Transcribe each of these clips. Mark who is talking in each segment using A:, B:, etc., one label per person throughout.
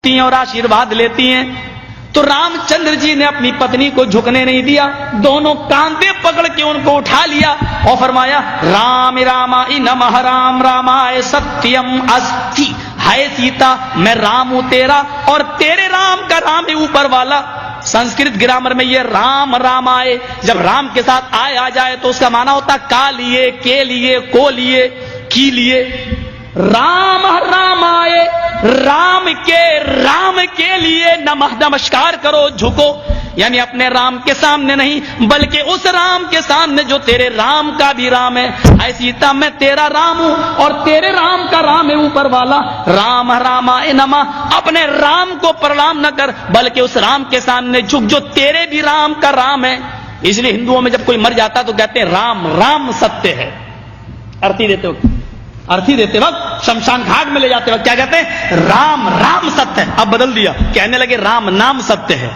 A: تی ہیں اور آشیرواد لیتی ہیں. تو رام چندر جی نے اپنی پتنی کو جھکنے نہیں دیا, دونوں کاندھے پکڑ کے ان کو اٹھا لیا اور فرمایا رام رامائی نمہ رام رامائے ستیم استی. ہے سیتا میں رام ہوں تیرا اور تیرے رام کا رام ہے اوپر والا. سنسکرت گرامر میں یہ رام رام آئے, جب رام کے ساتھ آئے آ جائے تو اس کا معنی ہوتا کا لیے, کے لیے, کو لیے, کی لیے. رام رام آئے, رام کے لیے نمسکار کرو, جھکو, یعنی اپنے رام کے سامنے نہیں بلکہ اس رام کے سامنے جو تیرے رام کا بھی رام ہے. اے سیتا میں تیرا رام ہوں اور تیرے رام کا رام ہے اوپر والا. رام رامائے نمہ, اپنے رام کو پرنام نہ کر بلکہ اس رام کے سامنے جھک جو تیرے بھی رام کا رام ہے. اس لیے ہندوؤں میں جب کوئی مر جاتا تو کہتے ہیں رام رام ستیہ ہے. ارتھی دیتے وقت شمشان گھاٹ میں لے جاتے وقت کیا کہتے ہیں رام رام ستیہ. اب بدل دیا, کہنے لگے رام نام ستیہ ہے.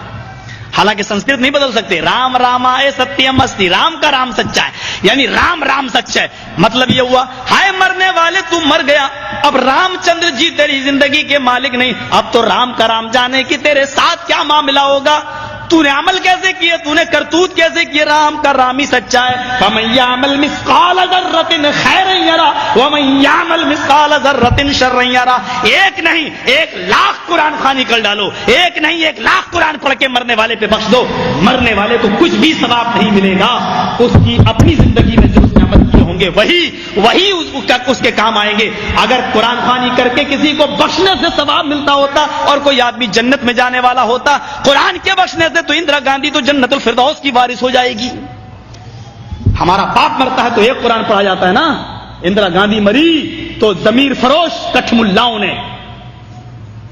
A: حالانکہ سنسکرت نہیں بدل سکتے. رام رامائے ستیم استی, رام کا رام سچا ہے, یعنی رام رام سچا ہے. مطلب یہ ہوا ہائے مرنے والے تو مر گیا, اب رام چندر جی تیری زندگی کے مالک نہیں, اب تو رام کا رام جانے کی تیرے ساتھ کیا معاملہ ہوگا, تو نے عمل کیسے کیے, تو نے کرتوت کیسے کیے. رام کا رام ہی سچا ہے. فَمَن يَعْمَلْ مِثْقَالَ ذَرَّةٍ خَيْرًا يَرَهُ وَمَن يَعْمَلْ مِثْقَالَ ذَرَّةٍ شَرًّا يَرَهُ. ایک نہیں 1,00,000 قرآن خوانی کر ڈالو, ایک نہیں 1,00,000 قرآن پڑھ کے مرنے والے پہ بخش دو, مرنے والے کو کچھ بھی ثواب نہیں ملے گا. اس کی اپنی زندگی میں جو اس نے عمل کیے ہوں گے وہی اس کے کام آئیں گے. اگر قرآن خوانی کر کے کسی کو بخشنے سے ثواب ملتا ہوتا اور کوئی آدمی جنت میں جانے والا ہوتا, قرآن کے بخشنے سے تو اندرا گاندھی تو جنت الفردوس کی وارث ہو جائے گی. ہمارا باپ مرتا ہے تو ایک قرآن پڑھا جاتا ہے نا. اندرا گاندھی مری تو ضمیر فروش کٹھ ملاؤں نے,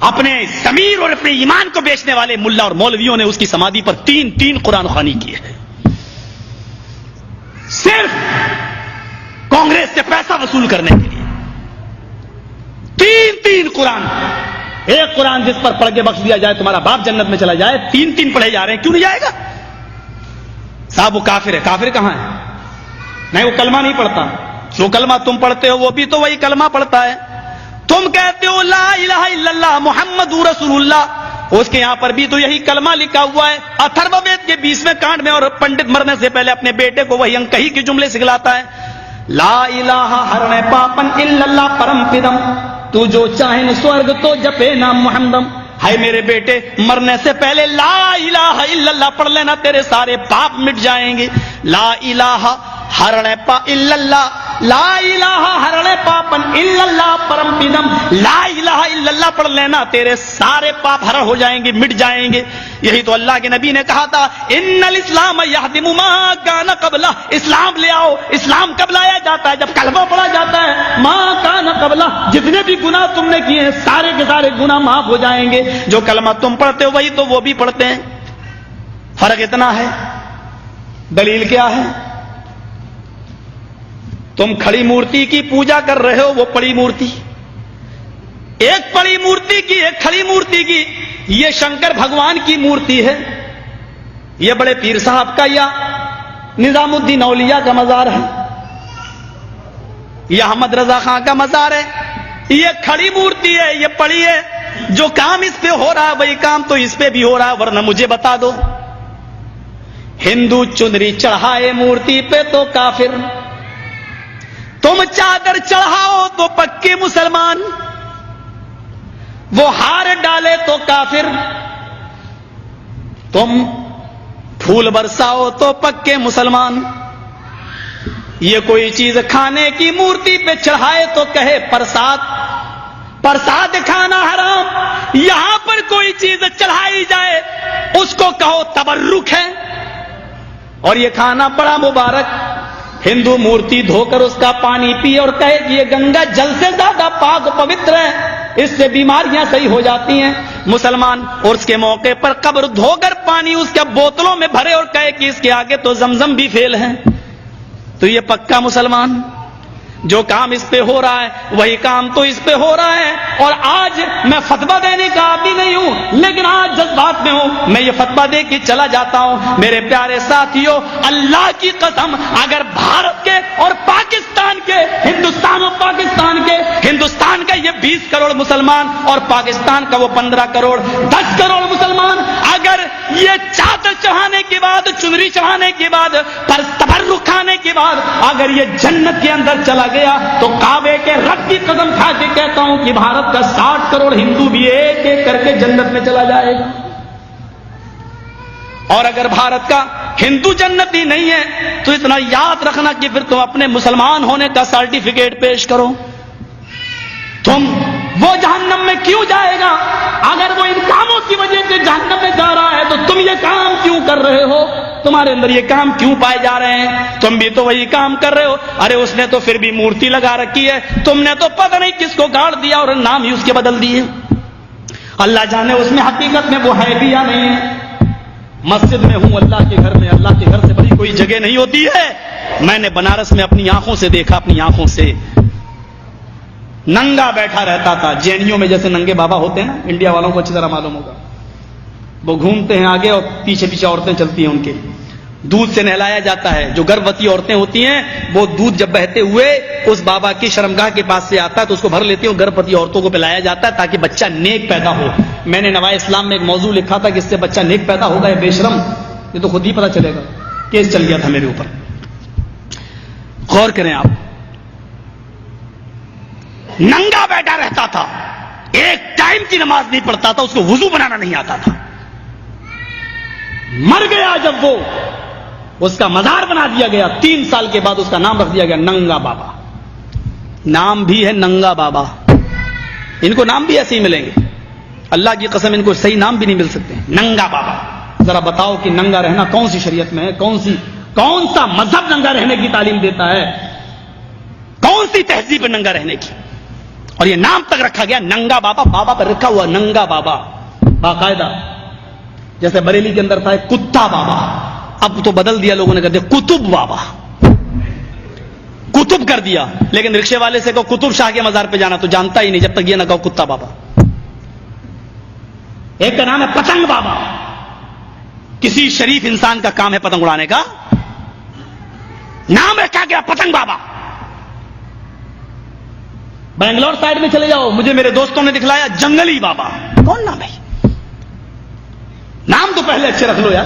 A: اپنے ضمیر اور اپنے ایمان کو بیچنے والے ملا اور مولویوں نے اس کی سمادھی پر 3 قرآن خوانی کی ہے, صرف کانگریس سے پیسہ وصول کرنے کے لیے. 3 قرآن. ایک قرآن جس پر پڑھ کے بخش دیا جائے تمہارا باپ جنت میں چلا جائے, 3 پڑھے جا رہے ہیں, کیوں نہیں جائے گا صاحب؟ وہ کافر ہے. کافر کہاں ہے؟ نہیں, وہ کلمہ نہیں پڑھتا. جو کلمہ تم پڑھتے ہو وہ بھی تو وہی کلمہ پڑھتا ہے. تم کہتے ہو لا الہ الا اللہ محمد رسول اللہ, اس کے یہاں پر بھی تو یہی کلمہ لکھا ہوا ہے. اتھرو وید کے 20ویں کانڈ میں, اور پنڈت مرنے سے پہلے اپنے بیٹے کو وہی انکہی کے جملے سکھلاتا ہے. لا الہ ہرنے پاپن الا اللہ پرم پدم, تو جو چاہیں سورگ تو جپے نام محمدم. ہے میرے بیٹے, مرنے سے پہلے لا الہ الا اللہ پڑھ لینا, تیرے سارے پاپ مٹ جائیں گے. لا الہ ہرنے پا الا اللہ, لا الہ ہرنے پاپن الا اللہ پرم پدم. لا الہ الا اللہ پڑھ لینا, تیرے سارے پاپ ہر ہو جائیں گے, مٹ جائیں گے. یہی تو اللہ کے نبی نے کہا تھا ان الاسلام یہدم ما کان قبلہ, اسلام لے آؤ. اسلام کب لایا جاتا ہے؟ جب کلمہ پڑھا جاتا ہے. ما کان قبلہ, جتنے بھی گناہ تم نے کیے ہیں سارے کے سارے گناہ معاف ہو جائیں گے. جو کلمہ تم پڑھتے ہو وہی تو وہ بھی پڑھتے ہیں. فرق اتنا ہے. دلیل کیا ہے؟ تم کھڑی مورتی کی پوجا کر رہے ہو, وہ پڑی مورتی. ایک پڑی مورتی کی, ایک کھڑی مورتی کی. یہ شنکر بھگوان کی مورتی ہے, یہ بڑے پیر صاحب کا یا نظام الدین اولیاء کا مزار ہے, یہ احمد رضا خان کا مزار ہے. یہ کھڑی مورتی ہے, یہ پڑی ہے. جو کام اس پہ ہو رہا ہے وہی کام تو اس پہ بھی ہو رہا ہے, ورنہ مجھے بتا دو. ہندو چندری چڑھائے مورتی پہ تو کافر, تم چادر چڑھاؤ تو پکے مسلمان, وہ ہار ڈالے تو کافر, تم پھول برساؤ تو پکے مسلمان. یہ کوئی چیز کھانے کی مورتی پہ چڑھائے تو کہے پرساد, پرساد کھانا حرام. یہاں پر کوئی چیز چڑھائی جائے اس کو کہو تبرک ہے, اور یہ کھانا بڑا مبارک. ہندو مورتی دھو کر اس کا پانی پیے اور کہے کہ یہ گنگا جل سے زیادہ پاک پوتر ہے, اس سے بیماریاں صحیح ہو جاتی ہیں. مسلمان عرس کے موقع پر قبر دھو کر پانی اس کے بوتلوں میں بھرے اور کہے کہ اس کے آگے تو زمزم بھی فیل ہے, تو یہ پکا مسلمان. جو کام اس پہ ہو رہا ہے وہی کام تو اس پہ ہو رہا ہے. اور آج میں فتویٰ دینے کا عادی نہیں ہوں، لیکن آج جذبات میں ہوں، میں یہ فتویٰ دے کے چلا جاتا ہوں. میرے پیارے ساتھیوں، اللہ کی قسم، اگر بھارت کے اور پاکستان کے، ہندوستان اور پاکستان کے، ہندوستان کا یہ 20 کروڑ مسلمان اور پاکستان کا وہ 15 کروڑ 10 کروڑ مسلمان اگر یہ چادر چڑھانے کے بعد، چنری چڑھانے کے بعد، پر تبرک کھانے کے بعد اگر یہ جنت کے اندر چلا گیا تو کعبے کے رب کی قسم کھا کے کہتا ہوں کہ بھارت کا 60 کروڑ ہندو بھی ایک ایک کر کے جنت میں چلا جائے گا. اور اگر بھارت کا ہندو جنتی نہیں ہے تو اتنا یاد رکھنا کہ پھر تم اپنے مسلمان ہونے کا سرٹیفکیٹ پیش کرو. تم وہ جہنم میں کیوں جائے گا؟ اگر وہ ان کاموں کی وجہ سے جہنم میں جا رہا ہے تو تم یہ کام کیوں کر رہے ہو؟ تمہارے اندر یہ کام کیوں پائے جا رہے ہیں؟ تم بھی تو وہی کام کر رہے ہو. ارے اس نے تو پھر بھی مورتی لگا رکھی ہے، تم نے تو پتہ نہیں کس کو گاڑ دیا اور نام ہی اس کے بدل دیے. اللہ جانے اس میں حقیقت میں وہ ہے بھی یا نہیں ہے. مسجد میں ہوں، اللہ کے گھر میں، اللہ کے گھر سے بڑی کوئی جگہ نہیں ہوتی ہے. میں نے بنارس میں اپنی آنکھوں سے دیکھا، اپنی آنکھوں سے ننگا بیٹھا رہتا تھا. جینیوں میں جیسے ننگے بابا ہوتے ہیں نا، انڈیا والوں کو اچھی طرح معلوم ہوگا، وہ گھومتے ہیں آگے اور پیچھے پیچھے عورتیں چلتی ہیں، ان کے دودھ سے نہلایا جاتا ہے. جو گربوتی عورتیں ہوتی ہیں وہ دودھ جب بہتے ہوئے اس بابا کی شرمگاہ کے پاس سے آتا ہے تو اس کو بھر لیتی ہیں. گربوتی عورتوں کو پلایا جاتا ہے تاکہ بچہ نیک پیدا ہو. میں نے نوائے اسلام میں ایک موضوع لکھا تھا کہ اس سے بچہ نیک پیدا ہوگا. یہ بے شرم، یہ تو خود ہی پتا چلے گا. کیس چل گیا تھا میرے اوپر. غور کریں آپ، ننگا بیٹھا رہتا تھا، ایک ٹائم کی نماز نہیں پڑھتا تھا، اس کو وضو بنانا نہیں آتا تھا. مر گیا جب وہ، اس کا مزار بنا دیا گیا. 3 سال کے بعد اس کا نام رکھ دیا گیا ننگا بابا. نام بھی ہے ننگا بابا. ان کو نام بھی ایسے ہی ملیں گے، اللہ کی قسم ان کو صحیح نام بھی نہیں مل سکتے. ننگا بابا. ذرا بتاؤ کہ ننگا رہنا کون سی شریعت میں ہے؟ کون سا مذہب ننگا رہنے کی تعلیم دیتا ہے؟ کون سی تہذیب ننگا رہنے کی؟ اور یہ نام تک رکھا گیا ننگا بابا. بابا پر رکھا ہوا ننگا بابا باقاعدہ. جیسے بریلی کے اندر تھا ایک کتا بابا، اب تو بدل دیا لوگوں نے، کہتے کتب بابا، کتب کر دیا. لیکن رکشے والے سے کہو کتب شاہ کے مزار پہ جانا تو جانتا ہی نہیں جب تک یہ نہ کہو کتا بابا. ایک کا نام ہے پتنگ بابا. کسی شریف انسان کا کام ہے پتنگ اڑانے کا؟ نام رکھا گیا پتنگ بابا. بنگلور سائڈ میں چلے جاؤ، مجھے میرے دوستوں نے دکھلایا جنگلی بابا. کون نام ہے؟ نام تو پہلے اچھے رکھ لو یار،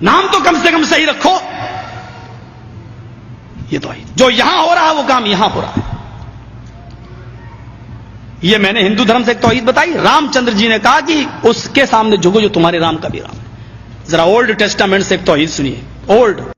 A: نام تو کم سے کم صحیح رکھو. یہ تو جو یہاں ہو رہا ہے وہ کام یہاں ہو رہا ہے. یہ میں نے ہندو دھرم سے ایک توحید بتائی. رام چندر جی نے کہا کہ اس کے سامنے جھکو جو تمہارے رام کا بھی رام ہے. ذرا اولڈ ٹیسٹامنٹ سے ایک توحید سنیے. اولڈ